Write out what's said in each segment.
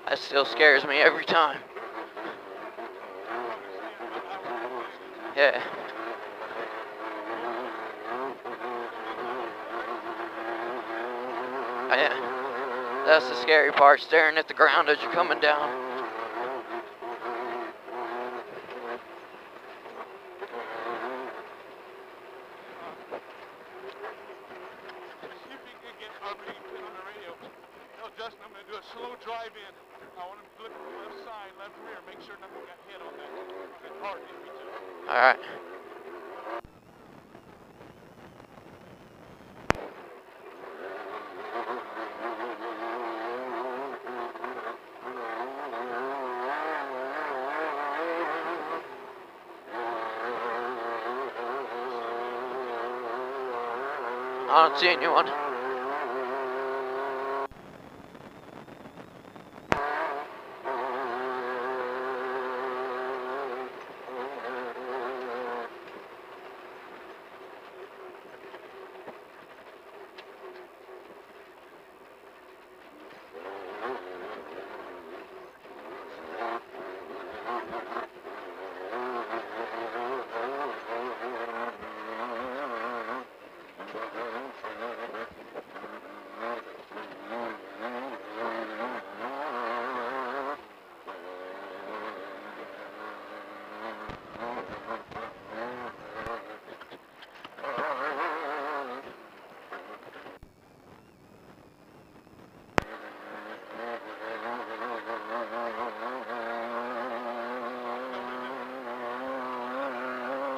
That still scares me every time. Yeah. Yeah. That's the scary part, staring at the ground as you're coming down. See if you can get Arbor Pin on the radio. Tell Justin I'm going to do a slow drive in. I want him to look at the left side, left rear, make sure nothing got hit on that car hit me too. Alright. I don't see anyone.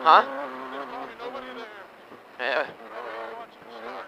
Huh? There's probably nobody there. Yeah. Watching the start.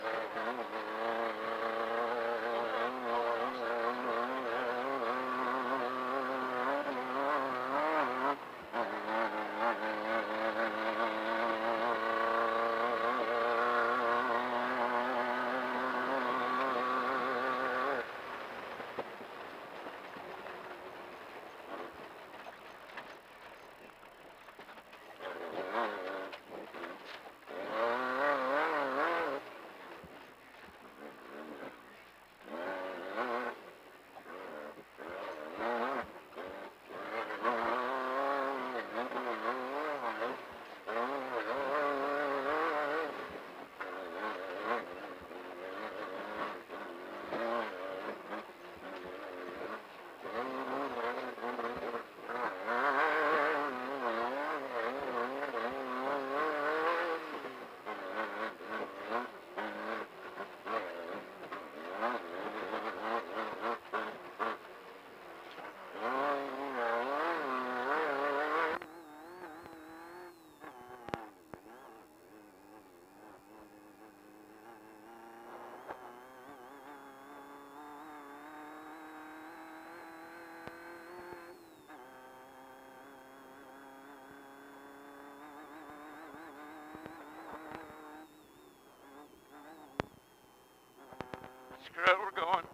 Screw it, we're going.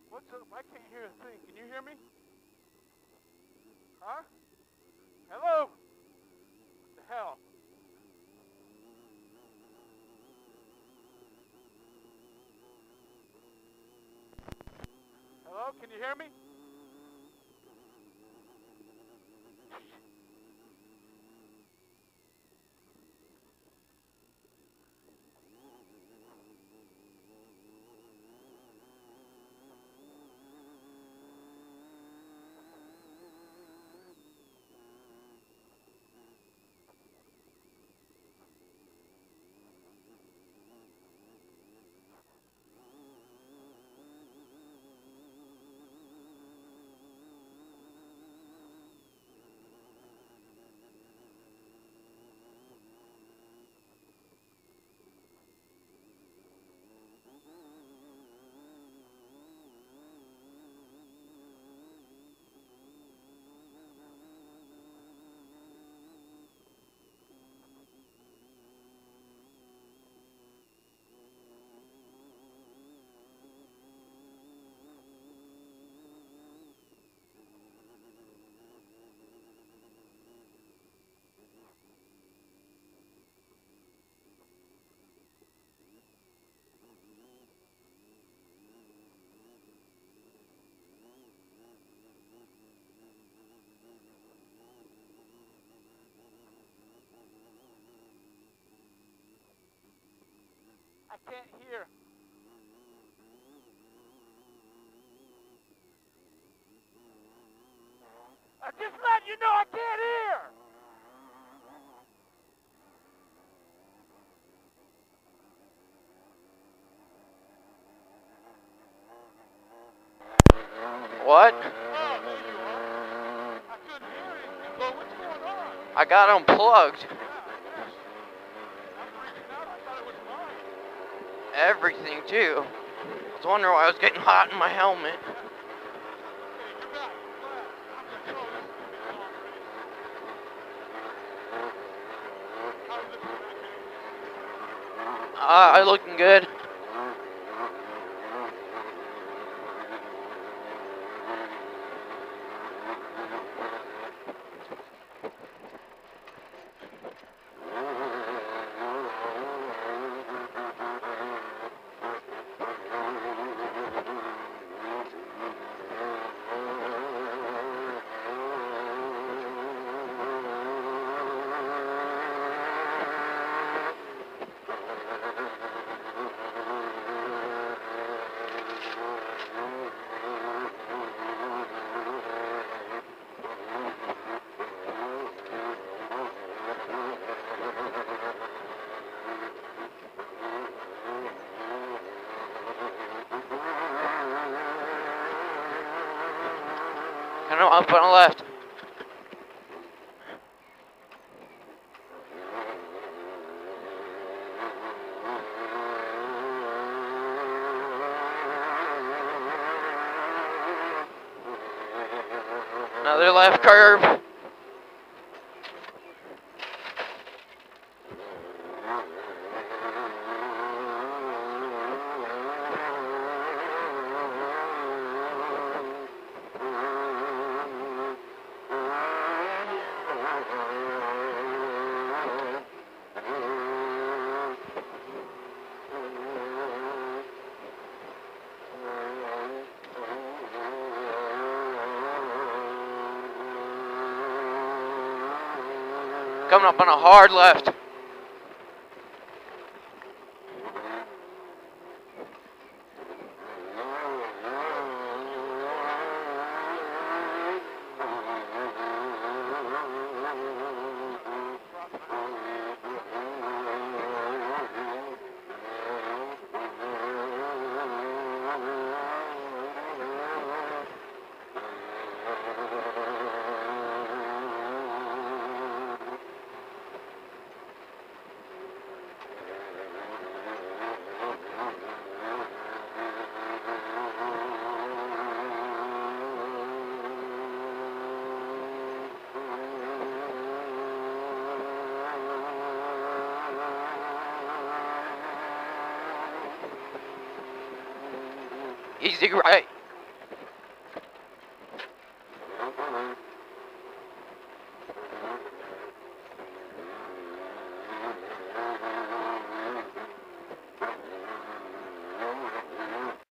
What's up? I can't hear a thing. Can you hear me? Huh? Hello? What the hell? Hello? Can you hear me? can't hear. I just let you know I can't hear. What? Oh, there you are. I couldn't hear anything. Well, what's going on? I got unplugged. Yeah, yes. I'm freaking out. I thought it was mine. Everything, too. I was wondering why I was getting hot in my helmet. Okay, you're back. Glad. I'm gonna throw this is gonna be a long race. How are you looking back there? Looking good. I know, up on the left. Another left curve. Coming up on a hard left. Easy right.